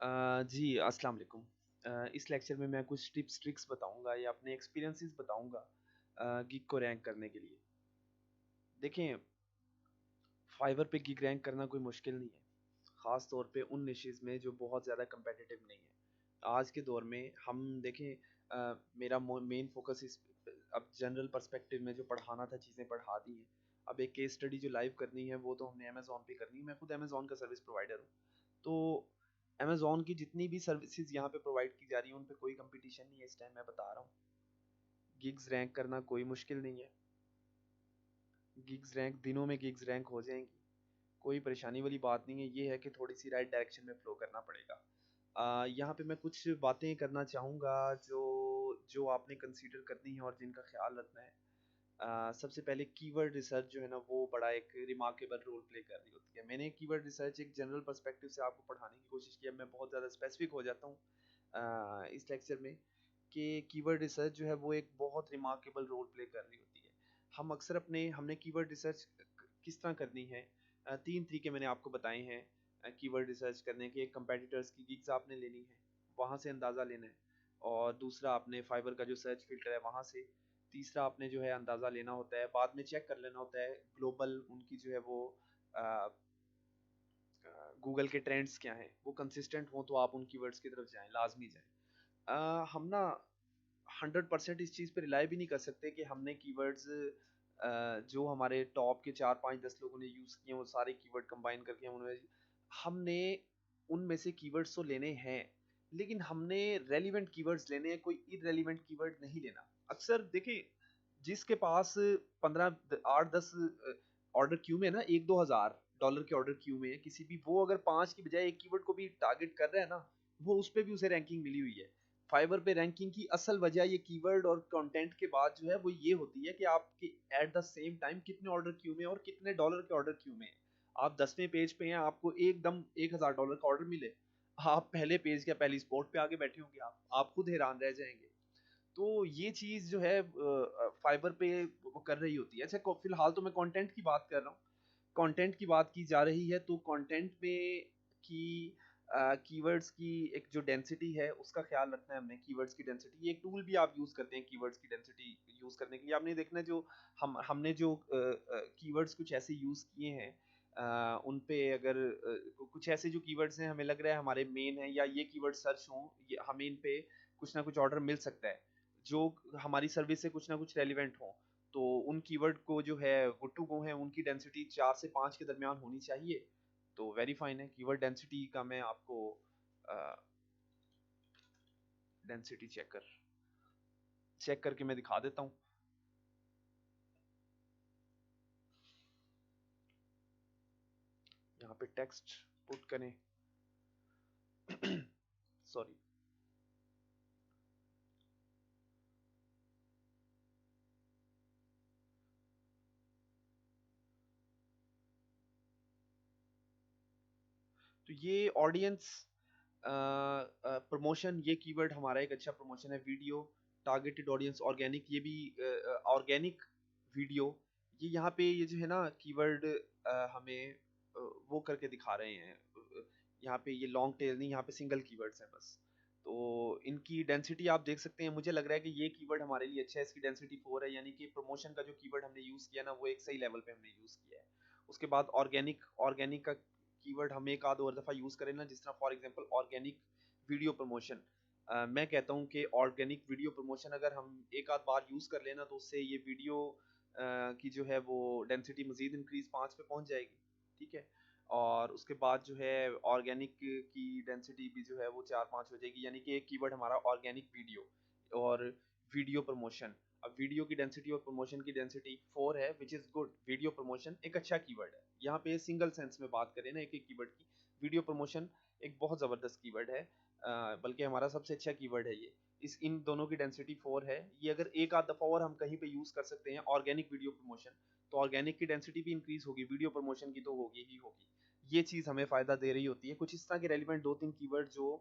जी, अस्सलाम वालेकुम। इस लेक्चर में मैं कुछ टिप्स ट्रिक्स बताऊँगा या अपने एक्सपीरियंसेस बताऊँगा गिग को रैंक करने के लिए। देखें, फाइवर पे गिग रैंक करना कोई मुश्किल नहीं है, ख़ास तौर पे उन निशेज़ में जो बहुत ज़्यादा कम्पेटिटिव नहीं है। आज के दौर में हम देखें, मेरा मेन फोकस इस अब जनरल पर्सपेक्टिव में जो पढ़ाना था चीज़ें पढ़ा दी हैं। अब एक केस स्टडी जो लाइव करनी है वो तो हमने अमेज़न पे करनी है। मैं खुद अमेज़न का सर्विस प्रोवाइडर हूँ। तो अमेज़न की जितनी भी सर्विसेज यहाँ पे प्रोवाइड की जा रही हैं उन पे कोई कंपटीशन नहीं है, इस टाइम मैं बता रहा हूँ। गिग्स रैंक करना कोई मुश्किल नहीं है। गिग्स रैंक दिनों में गिग्स रैंक हो जाएंगी, कोई परेशानी वाली बात नहीं है। ये है कि थोड़ी सी राइट डायरेक्शन में फ्लो करना पड़ेगा। यहाँ पे मैं कुछ बातें करना चाहूँगा जो जो आपने कंसीडर करनी है और जिनका ख्याल रखना है। सबसे पहले कीवर्ड रिसर्च जो है ना वो बड़ा एक रिमार्केबल रोल प्ले कर रही होती है। मैंने कीवर्ड रिसर्च एक जनरल पर्सपेक्टिव से आपको पढ़ाने की कोशिश की। अब मैं बहुत ज़्यादा स्पेसिफिक हो जाता हूँ इस लेक्चर में कि कीवर्ड रिसर्च जो है वो एक बहुत रिमार्केबल रोल प्ले कर रही होती है। हम अक्सर हमने कीवर्ड रिसर्च किस तरह करनी है, तीन तरीके मैंने आपको बताए हैं कीवर्ड रिसर्च करने के। एक कंपेटिटर्स की गिग्स आपने लेनी है, वहाँ से अंदाज़ा लेना है। और दूसरा आपने फाइबर का जो सर्च फिल्टर है वहाँ से। तीसरा आपने जो है अंदाज़ा लेना होता है, बाद में चेक कर लेना होता है ग्लोबल उनकी जो है वो गूगल के ट्रेंड्स क्या हैं, वो कंसिस्टेंट हों तो आप उन कीवर्ड्स की तरफ जाएं, लाजमी जाएं। हम ना 100% इस चीज़ पे रिलाई भी नहीं कर सकते कि हमने कीवर्ड्स जो हमारे टॉप के 4 5 10 लोगों ने यूज़ किए वो सारे कीवर्ड कंबाइन करके हमने उनमें से कीवर्ड्स तो लेने हैं, लेकिन हमने रेलिवेंट कीवर्ड्स लेने हैं, कोई इररेलिवेंट कीवर्ड नहीं लेना। अक्सर देखिए, जिसके पास 15 8 10 ऑर्डर क्यू में ना 1 2 हज़ार डॉलर के ऑर्डर क्यू में किसी भी, वो अगर 5 की बजाय एक कीवर्ड को भी टारगेट कर रहा है ना, वो उस पे भी उसे रैंकिंग मिली हुई है। फाइवर पे रैंकिंग की असल वजह ये कीवर्ड और कंटेंट के बाद जो है वो ये होती है कि आपके एट द सेम टाइम कितने ऑर्डर क्यू में और कितने डॉलर के ऑर्डर क्यू में है। आप 10वें पेज पे हैं, आपको एकदम 1 हज़ार डॉलर का ऑर्डर मिले, आप पहले पेज या पहली स्पॉट पे आगे बैठे होंगे, आप खुद हैरान रह जाएंगे। तो ये चीज़ जो है फाइबर पे वो कर रही होती है। अच्छा, फिलहाल तो मैं कंटेंट की बात कर रहा हूँ। कंटेंट की बात की जा रही है तो कंटेंट में की कीवर्ड्स की एक जो डेंसिटी है उसका ख्याल रखना है हमने। कीवर्ड्स की डेंसिटी, ये एक टूल भी आप यूज़ करते हैं कीवर्ड्स की डेंसिटी यूज़ करने के लिए। आपने देखना है जो हमने जो कीवर्ड्स कुछ ऐसे यूज़ किए हैं, उन पे अगर कुछ ऐसे जो कीवर्ड्स हैं हमें लग रहा है हमारे मेन है या ये कीवर्ड सर्च हों, ये हमें इन पे कुछ ना कुछ ऑर्डर मिल सकता है जो हमारी सर्विस से कुछ ना कुछ रेलिवेंट हो। तो उन कीवर्ड को जो है गुड टू गो है, उनकी डेंसिटी 4 से 5 के दरमियान होनी चाहिए। तो वेरी फाइन है। कीवर्ड डेंसिटी का मैं आपको डेंसिटी चेक करके मैं दिखा देता हूँ। यहाँ पे टेक्स्ट पुट करें। सॉरी। तो ये ऑडियंस प्रमोशन, ये कीवर्ड हमारा एक अच्छा प्रमोशन है। वीडियो टारगेटेड ऑडियंस ऑर्गेनिक, ये भी ऑर्गेनिक वीडियो, ये यहाँ पे ये जो है ना कीवर्ड हमें वो करके दिखा रहे हैं। यहाँ पे ये लॉन्ग टेल नहीं, यहाँ पे सिंगल कीवर्ड्स हैं बस। तो इनकी डेंसिटी आप देख सकते हैं। मुझे लग रहा है कि ये कीवर्ड हमारे लिए अच्छा है, इसकी डेंसिटी 4 है, यानी कि प्रमोशन का जो कीवर्ड हमने यूज़ किया ना वो एक सही लेवल पे हमने यूज़ किया है। उसके बाद ऑर्गेनिक, ऑर्गेनिक का कीवर्ड हम एक आध और दफ़ा यूज़ करें ना, जिस तरह for example organic video promotion. मैं कहता हूँ कि ऑर्गेनिक वीडियो प्रमोशन अगर हम एक आध बार यूज़ कर लेना तो उससे ये वीडियो की जो है वो डेंसिटी मज़ीद इंक्रीज़ 5 पे पहुँच जाएगी। ठीक है? और उसके बाद जो है ऑर्गेनिक की डेंसिटी भी जो है वो 4 5 हो जाएगी, यानी कि एक कीवर्ड हमारा ऑर्गेनिक वीडियो और वीडियो प्रमोशन। अब वीडियो की डेंसिटी और प्रमोशन की डेंसिटी 4 है, which is good. Video promotion एक अच्छा कीवर्ड है। यहाँ पे सिंगल सेंस में बात करें ना एक एक कीवर्ड की, वीडियो प्रमोशन एक बहुत ज़बरदस्त कीवर्ड है, बल्कि हमारा सबसे अच्छा कीवर्ड है ये। इस इन दोनों की डेंसिटी 4 है। ये अगर एक आध दफ़ा और हम कहीं पे यूज़ कर सकते हैं ऑर्गेनिक वीडियो प्रमोशन, तो ऑर्गेनिक की डेंसिटी भी इंक्रीज़ होगी, वीडियो प्रमोशन की तो होगी ही होगी। ये चीज़ हमें फ़ायदा दे रही होती है। कुछ इस तरह के रेलिवेंट 2 3 कीवर्ड जो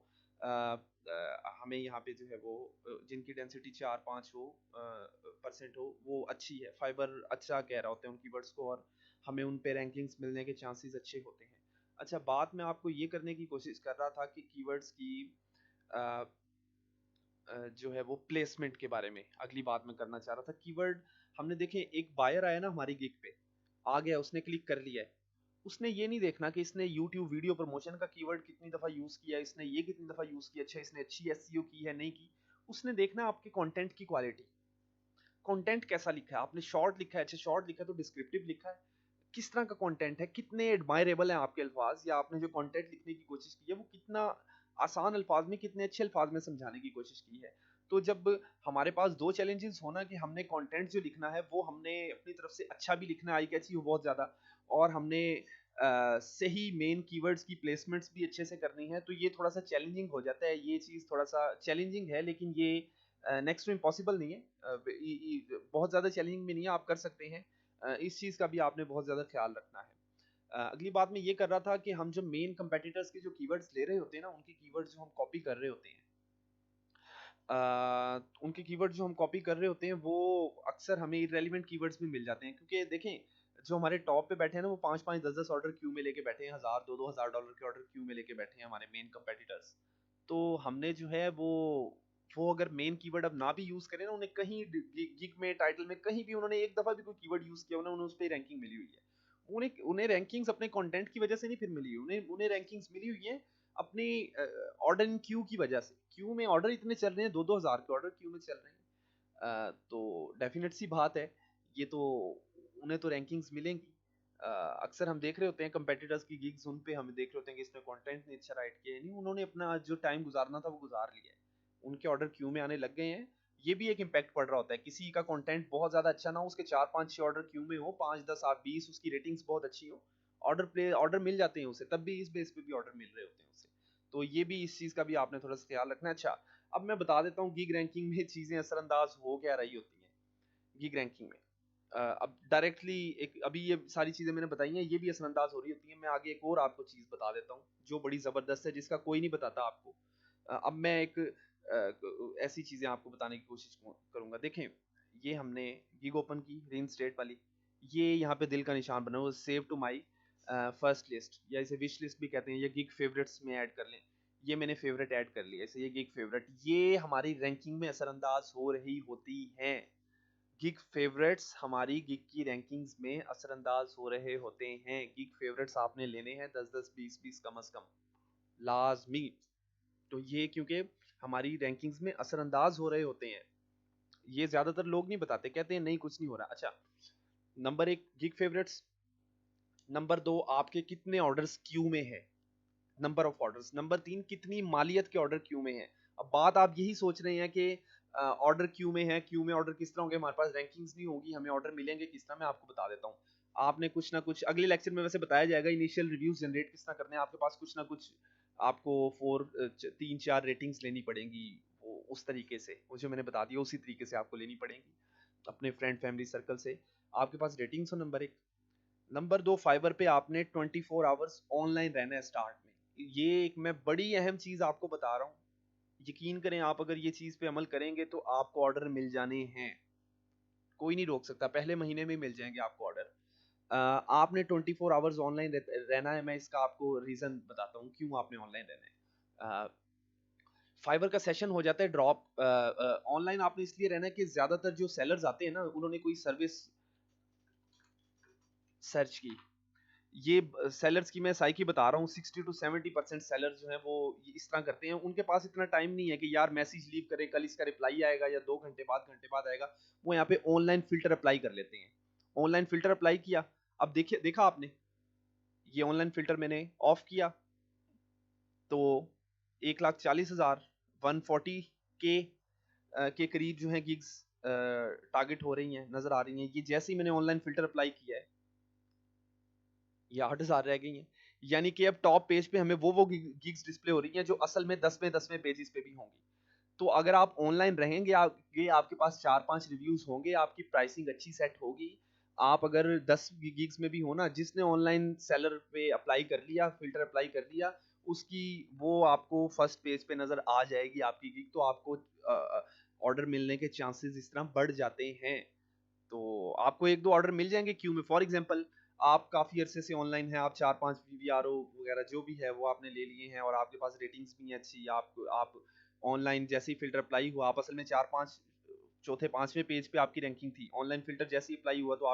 हमें यहाँ पे जो है वो जिनकी डेंसिटी 4 5 हो परसेंट हो, वो अच्छी है। फाइबर अच्छा कह रहा होता है उन कीवर्ड्स को और हमें उन पे रैंकिंग्स मिलने के चांसेस अच्छे होते हैं। अच्छा, बात मैं आपको ये करने की कोशिश कर रहा था कि कीवर्ड्स की अ, जो है वो प्लेसमेंट के बारे में अगली बात मैं करना चाह रहा था। कीवर्ड हमने देखे, एक बायर आया ना हमारी गिग पे, आ गया, उसने क्लिक कर लिया है, उसने ये नहीं देखना कि इसने यूट्यूब वीडियो प्रमोशन का कीवर्ड कितनी दफा यूज किया, इसने ये कितनी दफा यूज किया, अच्छा इसने अच्छी एसईओ की है नहीं की। उसने देखना आपके कंटेंट की क्वालिटी, कंटेंट कैसा लिखा है आपने, शॉर्ट लिखा है, अच्छा शॉर्ट लिखा है तो डिस्क्रिप्टिव लिखा है, किस तरह का कंटेंट है, कितने एडमायरेबल हैं आपके अल्फाज, या आपने जो कंटेंट लिखने की कोशिश की है वो कितना आसान अल्फाज में, कितने अच्छे अल्फाज में समझाने की कोशिश की है। तो जब हमारे पास दो चैलेंजेस होना कि हमने कंटेंट जो लिखना है वो हमने अपनी तरफ से अच्छा भी लिखना, आई कैची हो बहुत ज़्यादा, और हमने सही मेन कीवर्ड्स की प्लेसमेंट्स भी अच्छे से करनी है, तो ये थोड़ा सा चैलेंजिंग हो जाता है। ये चीज़ थोड़ा सा चैलेंजिंग है, लेकिन ये नेक्स्ट टू इम्पॉसिबल नहीं है, बहुत ज़्यादा चैलेंजिंग भी नहीं है, आप कर सकते हैं। इस चीज़ का भी आपने बहुत ज़्यादा ख्याल रखना है। अगली बात मैं ये कर रहा था कि हम जो मेन कंपेटिटर्स के जो कीवर्ड्स ले रहे होते हैं ना, उनके कीवर्ड्स जो हम कॉपी कर रहे होते हैं, उनके कीवर्ड जो हम कॉपी कर रहे होते हैं वो अक्सर हमें इररेलेवेंट कीवर्ड्स भी मिल जाते हैं, क्योंकि देखें जो हमारे टॉप पे बैठे हैं ना वो 5-5 10-10 ऑर्डर क्यू में लेके बैठे हैं, 1000 2-2000 डॉलर के ऑर्डर क्यू में लेके बैठे हैं हमारे मेन कंपेटिटर्स। तो हमने जो है वो अगर मेन कीवर्ड अब ना भी यूज करें ना, उन्हें कहीं गिग में टाइटल में कहीं भी उन्होंने एक दफा भी कोई कीवर्ड यूज किया उन्हें उस पर रैंकिंग मिली हुई है। उन्हें उन्हें रैंकिंग्स अपने कंटेंट की वजह से नहीं फिर मिली, उन्हें उन्हें रैंकिंग्स मिली हुई है अपनी ऑर्डर इन क्यू की वजह से। क्यू में ऑर्डर इतने चल रहे हैं, 2-2 हज़ार के ऑर्डर क्यू में चल रहे हैं, तो डेफिनेट सी बात है, ये तो उन्हें तो रैंकिंग्स मिलेंगी। अक्सर हम देख रहे होते हैं कंपेटिटर्स की गिग्स, उन पे हम देख रहे होते हैं कि इसने कंटेंट नहीं अच्छा राइट किया, नहीं उन्होंने अपना जो टाइम गुजारना था वो गुजार लिया है, उनके ऑर्डर क्यू में आने लग गए हैं। ये भी एक इम्पैक्ट पड़ रहा होता है, किसी का कंटेंट बहुत ज्यादा अच्छा ना हो, उसके 4-5-6 ऑर्डर क्यू में हो, 5-10 20 उसकी रेटिंग्स बहुत अच्छी हो, ऑर्डर मिल जाते हैं उसे, तब भी इस बेस पे भी ऑर्डर मिल रहे होते हैं उसे। तो ये भी, इस चीज का भी आपने थोड़ा सा ख्याल रखना है। अच्छा, अब मैं बता देता हूँ गिग रैंकिंग में चीजें असरअंदाज हो क्या रही होती हैं। गिग रैंकिंग में अब डायरेक्टली एक, अभी ये सारी चीजें मैंने बताई हैं, ये भी असरअंदाज हो रही होती हैं। मैं आगे एक और आपको चीज बता देता हूँ जो बड़ी जबरदस्त है, जिसका कोई नहीं बताता आपको। अब मैं एक ऐसी चीजें आपको बताने की कोशिश करूंगा। देखें, ये हमने गिग ओपन की रीन स्टेट वाली, ये यहाँ पे दिल का निशान बना हुआ, save to my first list, या इसे विश लिस्ट भी कहते हैं, या गिग फेवरेट्स में ऐड कर लें। ये मैंने फेवरेट ऐड कर लिया, ऐसे ये गिग फेवरेट, ये हमारी रैंकिंग में असरअंदाज हो रही होती हैं। गिग फेवरेट्स हमारी गिग की रैंकिंग्स में असरअंदाज हो रहे होते हैं। गिग फेवरेट्स आपने लेने हैं 10-10 20-20 कम से कम, लाजमी। तो ये क्योंकि हमारी रैंकिंग्स में असरअंदाज हो रहे होते हैं, ये ज्यादातर लोग नहीं बताते, कहते हैं नहीं कुछ नहीं हो रहा। अच्छा, नंबर एक गिग फेवरेट्स, नंबर दो आपके कितने ऑर्डर्स क्यू में है, नंबर ऑफ ऑर्डर्स, नंबर तीन कितनी मालियत के ऑर्डर क्यू में है। अब बात आप यही सोच रहे हैं कि ऑर्डर क्यू में है, क्यू में ऑर्डर किस तरह होंगे, हमारे पास रैंकिंग्स नहीं होगी, हमें ऑर्डर मिलेंगे किस तरह, मैं आपको बता देता हूँ। आपने कुछ ना कुछ, अगले लेक्चर में वैसे बताया जाएगा इनिशियल रिव्यूज जनरेट किस तरह करने हैं, आपके पास कुछ ना कुछ आपको 3-4 रेटिंग्स लेनी पड़ेंगी, उस तरीके से, वो जो मैंने बता दिया उसी तरीके से आपको लेनी पड़ेंगी अपने फ्रेंड फैमिली सर्कल से। आपके पास रेटिंग्स हो, नंबर एक। नंबर दो, फाइवर पे आपने 24 आवर्स ऑनलाइन रहना है स्टार्ट में। ये एक मैं बड़ी अहम चीज आपको बता रहा हूँ, यकीन करें आप अगर ये चीज पे अमल करेंगे तो आपको ऑर्डर मिल जाने हैं, कोई नहीं रोक सकता, पहले महीने में मिल जाएंगे आपको ऑर्डर। आपने 24 आवर्स ऑनलाइन रहना है। मैं इसका आपको रीजन बताता हूँ क्यों आपने ऑनलाइन रहना है। फाइवर का सेशन हो जाता है ड्रॉप, ऑनलाइन आपने इसलिए रहना है कि ज्यादातर जो सेलर्स आते हैं ना, उन्होंने कोई सर्विस सर्च की, ये सेलर्स की मैं साइकी बता रहा हूँ, 60-70% सेलर्स जो हैं वो इस तरह करते हैं, उनके पास इतना टाइम नहीं है कि यार मैसेज लीव करें, कल इसका रिप्लाई आएगा या 2 घंटे बाद आएगा। वो यहाँ पे ऑनलाइन फिल्टर अप्लाई कर लेते हैं। ऑनलाइन फिल्टर अप्लाई किया, अब देखिए, देखा आपने, ये ऑनलाइन फिल्टर मैंने ऑफ किया तो 1,40,000 140K के करीब जो है गिग्स टारगेट हो रही हैं, नजर आ रही हैं। ये जैसे ही मैंने ऑनलाइन फिल्टर अप्लाई किया है, ये 8,000 रह गई हैं। यानी कि अब टॉप पेज पे हमें वो गिग्स डिस्प्ले हो रही हैं जो असल में 10वें पेजेस पे भी होंगी। तो अगर आप ऑनलाइन रहेंगे, आपके पास 4-5 रिव्यूज होंगे, आपकी प्राइसिंग अच्छी सेट होगी। आप अगर 10 गिग्स में भी हो ना, जिसने ऑनलाइन सेलर पे अप्लाई कर लिया, फिल्टर अप्लाई कर लिया, उसकी वो आपको फर्स्ट पेज पे नजर आ जाएगी आपकी गिग, तो आपको ऑर्डर मिलने के चांसेस इस तरह बढ़ जाते हैं। तो आपको 1-2 ऑर्डर मिल जाएंगे क्यू में। फॉर एग्जांपल आप काफ़ी अरसे से ऑनलाइन हैं, आप 4-5 वीवीआरओ वगैरह जो भी है वो आपने ले लिए हैं और आपके पास रेटिंग्स भी हैं अच्छी, आप ऑनलाइन जैसे ही फ़िल्टर अप्लाई हुआ, आप असल में 4-5 चौथे 5वें पेज पे आपकी रैंकिंग थी। ऑनलाइन फ़िल्टर जैसे ही अप्लाई हुआ तो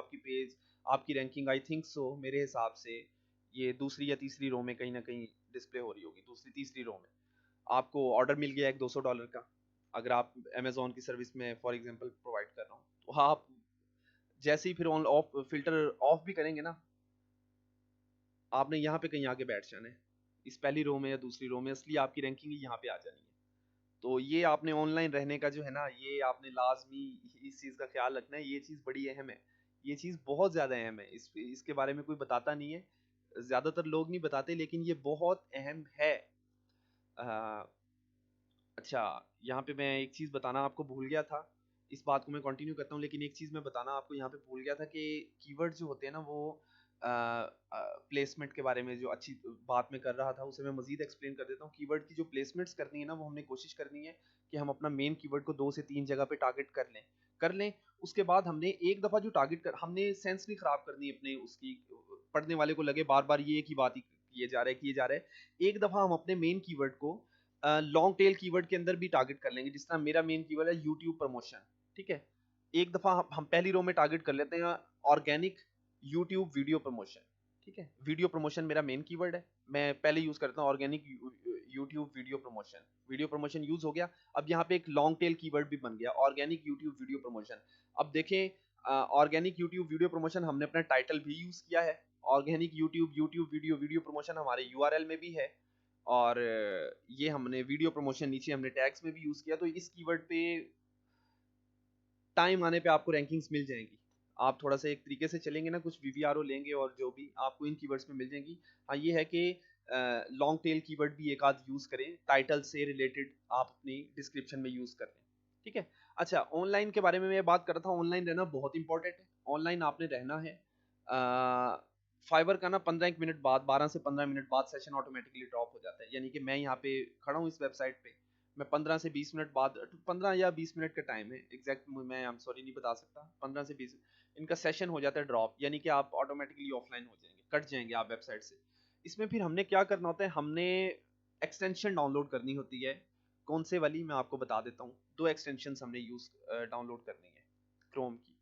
आपकी रैंकिंग आई थिंक सो मेरे हिसाब से ये दूसरी या तीसरी रो में कहीं न कहीं डिस्प्ले हो रही होगी, दूसरी तीसरी रो में। आपको ऑर्डर मिल गया एक $200 का, अगर आप अमेज़न की सर्विस में फॉर एग्ज़ाम्पल प्रोवाइड कर रहा हूँ। तो आप जैसे ही फिर ऑन ऑफ फ़िल्टर ऑफ भी करेंगे ना, आपने यहाँ पे कहीं आके बैठ जाना है। इस पहली रो में या दूसरी रो में, इसलिए आपकी रैंकिंग ही यहाँ पे आ जानी है। तो ये आपने ऑनलाइन रहने का जो है ना, ये आपने लाज़मी इस चीज़ का ख़्याल रखना है, ये चीज़ बड़ी अहम है। ये चीज़ बहुत ज़्यादा अहम है, इसके बारे में कोई बताता नहीं है। ज़्यादातर लोग नहीं बताते लेकिन ये बहुत अहम है। अ, अच्छा, यहाँ पे मैं एक चीज़ बताना आपको भूल गया था। इस बात को मैं कंटिन्यू करता हूँ, लेकिन एक चीज़ मैं बताना आपको यहाँ पे भूल गया था कि कीवर्ड जो होते हैं ना वो प्लेसमेंट के बारे में जो अच्छी बात मैं कर रहा था उसे मैं मज़ीद एक्सप्लेन कर देता हूँ। कीवर्ड की जो प्लेसमेंट्स करनी है ना, वो हमने कोशिश करनी है कि हम अपना मेन कीवर्ड को 2 से 3 जगह पे टारगेट कर लें। उसके बाद हमने एक दफ़ा जो हमने सेंस नहीं ख़राब करनी अपने उसकी, पढ़ने वाले को लगे बार-बार ये एक ही बात ही किए जा रहा है। एक दफ़ा हम अपने मेन कीवर्ड को लॉन्ग टेल कीवर्ड के अंदर भी टारगेट कर लेंगे। जिस तरह मेरा मेन कीवर्ड है यूट्यूब प्रमोशन, ठीक है? एक दफ़ा हम पहली रो में टारगेट कर लेते हैं ऑर्गेनिक यूट्यूब वीडियो प्रमोशन, ठीक है? वीडियो प्रमोशन मेरा मेन कीवर्ड है। मैं पहले यूज़ करता हूँ organic YouTube video promotion. Video promotion use हो गया। अब यहाँ पे एक लॉन्ग टेल कीवर्ड भी बन गया, ऑर्गेनिक यूट्यूब वीडियो प्रमोशन। अब देखें, ऑर्गेनिक यूट्यूब वीडियो प्रमोशन हमने अपना टाइटल भी यूज़ किया है। ऑर्गेनिक यूट्यूब वीडियो प्रमोशन हमारे यूआरएल में भी है। और ये हमने वीडियो प्रमोशन नीचे हमने टैग्स में भी यूज़ किया। तो इस कीवर्ड पे टाइम आने पे आपको रैंकिंग्स मिल जाएंगी। आप थोड़ा सा एक तरीके से चलेंगे ना, कुछ वीवीआरओ लेंगे और जो भी आपको इन कीवर्ड्स में मिल जाएंगी। हाँ, ये है कि लॉन्ग टेल कीवर्ड भी एक आध यूज़ करें, टाइटल से रिलेटेड आप अपनी डिस्क्रिप्शन में यूज़ कर लें, ठीक है? अच्छा, ऑनलाइन के बारे में मैं बात कर रहा था। ऑनलाइन रहना बहुत इंपॉर्टेंट है। ऑनलाइन आपने रहना है। फाइवर का ना 15 मिनट बाद, 12 से 15 मिनट बाद सेशन ऑटोमेटिकली ड्रॉप हो जाता है। यानी कि मैं यहाँ पे खड़ा हूँ इस वेबसाइट पे, मैं 15 से 20 मिनट बाद, 15 या 20 मिनट का टाइम है एग्जैक्ट, मैं आई एम सॉरी नहीं बता सकता। 15 से 20 इनका सेशन हो जाता है ड्रॉप, यानी कि आप ऑटोमेटिकली ऑफलाइन हो जाएंगे, कट जाएंगे आप वेबसाइट से। इसमें फिर हमने क्या करना होता है, हमने एक्सटेंशन डाउनलोड करनी होती है। कौन से वाली, मैं आपको बता देता हूँ। 2 एक्सटेंशन हमने यूज डाउनलोड करनी है क्रोम की।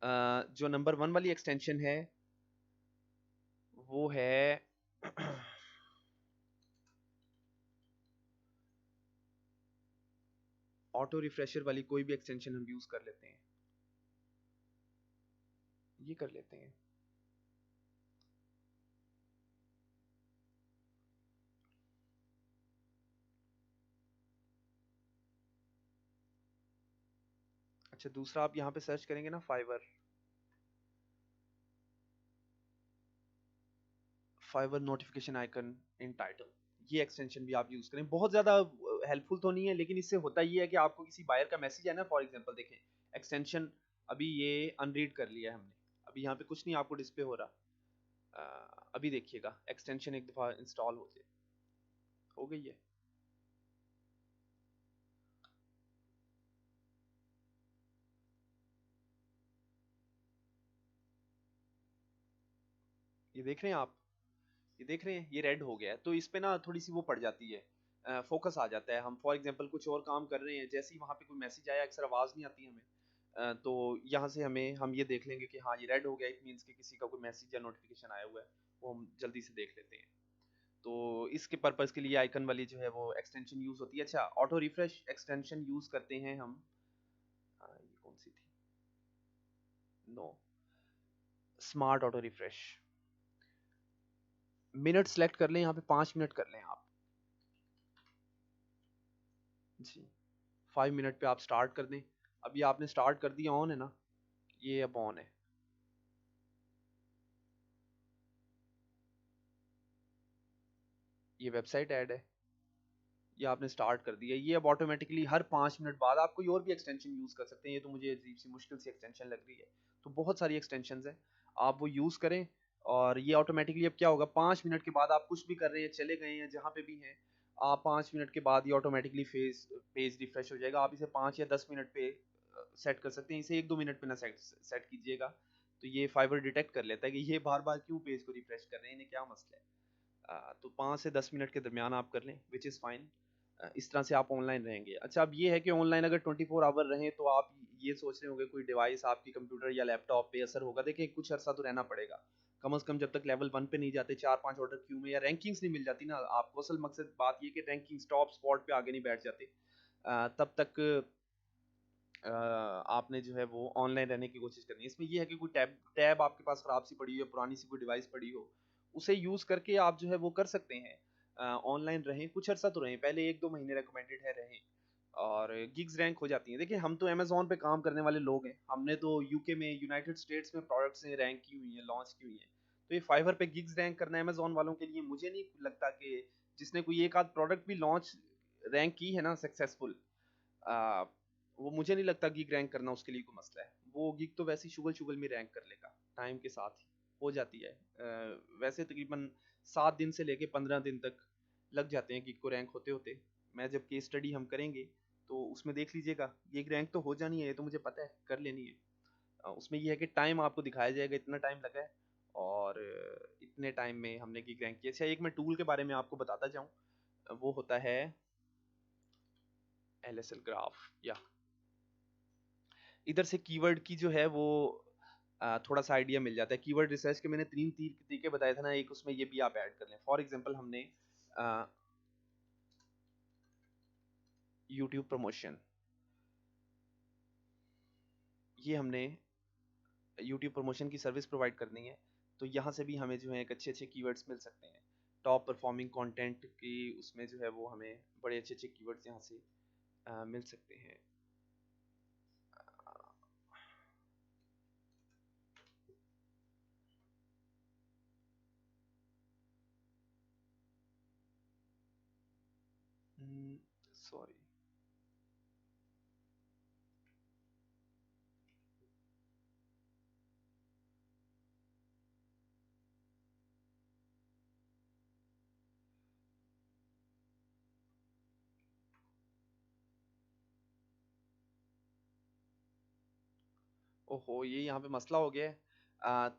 जो नंबर 1 वाली एक्सटेंशन है वो है ऑटो रिफ्रेशर वाली कोई भी एक्सटेंशन हम यूज कर लेते हैं, ये कर लेते हैं। अच्छा, दूसरा आप यहाँ पे सर्च करेंगे ना, Fiverr notification icon in title, ये एक्सटेंशन भी आप यूज करें। बहुत ज्यादा हेल्पफुल तो नहीं है, लेकिन इससे होता ये है कि आपको किसी बायर का मैसेज है ना, फॉर एग्जांपल देखें एक्सटेंशन, अभी ये अनरीड कर लिया है हमने, अभी यहाँ पे कुछ नहीं आपको डिस्प्ले हो रहा। अभी देखिएगा एक्सटेंशन एक दफा इंस्टॉल हो गई है। ये देख रहे हैं आप, ये देख रहे हैं, ये रेड हो गया है। तो इस पे ना थोड़ी सी वो पड़ जाती है, फोकस आ जाता है। हम फॉर एग्जांपल कुछ और काम कर रहे हैं, जैसे ही वहाँ पे कोई मैसेज आया, अक्सर आवाज़ नहीं आती हमें, तो यहाँ से हम ये देख लेंगे कि हाँ ये रेड हो गया, इट मीन्स कि किसी का कोई मैसेज या नोटिफिकेशन आया हुआ है, वो हम जल्दी से देख लेते हैं। तो इसके पर्पज़ के लिए आइकन वाली जो है वो एक्सटेंशन यूज़ होती है। अच्छा, ऑटो रिफ्रेश एक्सटेंशन यूज़ करते हैं हम। ये कौन सी थी? No, smart auto refresh. Minute select कर लें, यहाँ पे 5 मिनट कर लें आप जी। 5 मिनट पे आप स्टार्ट कर दें। अभी आपने स्टार्ट कर दिया, ऑन है ना, ये अब ऑन है। ये वेबसाइट ऐड है, ये आपने स्टार्ट कर दिया। ये अब ऑटोमेटिकली हर 5 मिनट बाद आप कोई और भी एक्सटेंशन यूज़ कर सकते हैं। ये तो मुझे अजीब सी मुश्किल सी एक्सटेंशन लग रही है। तो बहुत सारी एक्सटेंशंस हैं, आप वो यूज़ करें। और ये ऑटोमेटिकली अब क्या होगा, 5 मिनट के बाद आप कुछ भी कर रहे हैं, चले गए हैं जहाँ पे भी हैं, आप 5 मिनट के बाद ये ऑटोमेटिकली पेज रिफ्रेश हो जाएगा। आप इसे 5 या 10 मिनट पे सेट कर सकते हैं, इसे 1-2 मिनट में ना सेट सेट कीजिएगा, तो ये फाइवर डिटेक्ट कर लेता है कि ये बार बार क्यों पेज को रिफ्रेश कर रहे हैं, इन्हें क्या मसला है। तो 5 से 10 मिनट के दरमियान आप कर लें, विच इज़ फाइन। इस तरह से आप ऑनलाइन रहेंगे। अच्छा, अब ये है कि ऑनलाइन अगर 24 आवर रहें तो आप ये सोच रहे होंगे कोई डिवाइस आपकी कंप्यूटर या लैपटॉप पे असर होगा। देखिए कुछ अर्सा तो रहना पड़ेगा, कम से कम जब तक लेवल 1 पे नहीं जाते, 4-5 ऑर्डर क्यू में या रैंकिंग्स नहीं मिल जाती ना आपको। असल मकसद बात ये कि रैंकिंग्स टॉप स्पॉट पे आगे नहीं बैठ जाते, तब तक आपने जो है वो ऑनलाइन रहने की कोशिश करनी है। इसमें ये है कि कोई टैब टैब आपके पास ख़राब सी पड़ी हो या पुरानी सी कोई डिवाइस पड़ी हो, उसे यूज़ करके आप जो है वो कर सकते हैं। ऑनलाइन रहें, कुछ अर्सा तो रहें, पहले 1-2 महीने रिकमेंडेड है रहें, और गिग्स रैंक हो जाती हैं। देखिए हम तो अमेज़न पे काम करने वाले लोग हैं, हमने तो यूके में, यूनाइटेड स्टेट्स में प्रोडक्ट्स रैंक की हुई हैं, लॉन्च की हुई हैं। तो ये फाइवर पे गिग्स रैंक करना अमेज़न वालों के लिए, मुझे नहीं लगता कि जिसने कोई एक आध प्रोडक्ट भी लॉन्च रैंक की है ना सक्सेसफुल, आ, वो मुझे नहीं लगता गिग रैंक करना उसके लिए कोई मसला है। वो गिग तो वैसे ही शुगल शुगल में रैंक कर लेगा, टाइम के साथ ही हो जाती है। वैसे तकरीबन 7 दिन से लेके 15 दिन तक लग जाते हैं गिग को रैंक होते होते। मैं जब केस स्टडी हम करेंगे तो उसमें देख लीजिएगा, गिग रैंक तो हो जानी है, ये तो मुझे पता है, कर लेनी है। उसमें ये है कि टाइम आपको दिखाया जाएगा, इतना टाइम लगा है और इतने टाइम में हमने गिग रैंक किया। अच्छा, एक मैं टूल के बारे में आपको बताता जाऊँ, वो होता है LSL ग्राफ। या इधर से कीवर्ड की जो है वो थोड़ा सा आइडिया मिल जाता है। कीवर्ड रिसर्च के मैंने 3 तरीके बताए थे ना, एक उसमें ये भी आप ऐड कर लें। फॉर एग्जांपल हमने यूट्यूब प्रमोशन, ये हमने यूट्यूब प्रमोशन की सर्विस प्रोवाइड करनी है, तो यहाँ से भी हमें जो है एक अच्छे अच्छे कीवर्ड्स मिल सकते हैं। टॉप परफॉर्मिंग कंटेंट की उसमें जो है वो हमें बड़े अच्छे अच्छे कीवर्ड्स यहाँ से मिल सकते हैं। सॉरी, ओहो ये यहाँ पे मसला हो गया है।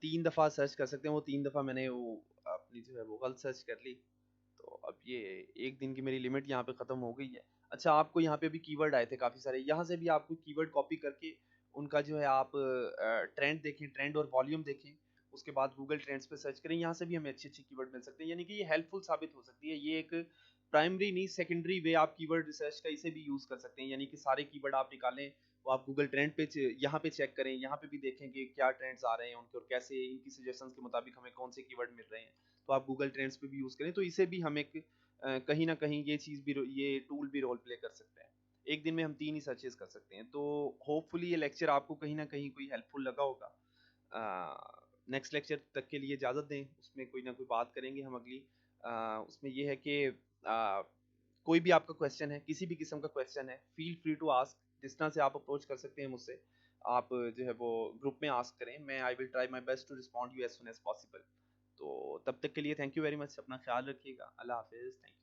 3 दफ़ा सर्च कर सकते हैं, वो 3 दफ़ा मैंने वो अपनी जो है वो गलत सर्च कर ली, तो अब ये एक दिन की मेरी लिमिट यहाँ पे ख़त्म हो गई है। अच्छा, आपको यहाँ पे भी कीवर्ड आए थे काफ़ी सारे, यहाँ से भी आपको कीवर्ड कॉपी करके उनका जो है आप ट्रेंड देखें, ट्रेंड और वॉल्यूम देखें, उसके बाद गूगल ट्रेंड्स पे सर्च करें, यहाँ से भी हमें अच्छे अच्छे कीवर्ड मिल सकते हैं। यानी कि ये हेल्पफुल साबित हो सकती है, ये एक प्राइमरी नहीं सेकेंडरी वे आप कीवर्ड रिसर्च का इसे भी यूज़ कर सकते हैं। यानी कि सारे कीवर्ड आप निकालें, वो आप गूगल ट्रेंड पे यहाँ पे चेक करें, यहाँ पे भी देखें कि क्या ट्रेंड्स आ रहे हैं उनके और कैसे इनकी सजेशंस के मुताबिक हमें कौन से कीवर्ड मिल रहे हैं, तो आप गूगल ट्रेंड्स पे भी यूज़ करें। तो इसे भी हम एक कहीं ना कहीं ये चीज़ भी ये टूल भी रोल प्ले कर सकता है। एक दिन में हम 3 ही सर्चेस कर सकते हैं। तो होपफुली ये लेक्चर आपको कहीं ना कहीं कोई हेल्पफुल लगा होगा। नेक्स्ट लेक्चर तक के लिए इजाज़त दें, उसमें कोई ना कोई बात करेंगे हम अगली। उसमें ये है कि कोई भी आपका क्वेश्चन है, किसी भी किस्म का क्वेश्चन है, फील फ्री टू आस्क। जिस तरह से आप अप्रोच कर सकते हैं मुझसे, आप जो है वो ग्रुप में आस्क करें, मैं I will try my best to respond you as soon as possible. तो तब तक के लिए थैंक यू वेरी मच, अपना ख्याल रखिएगा, अल्लाह हाफिज़, थैंक यू।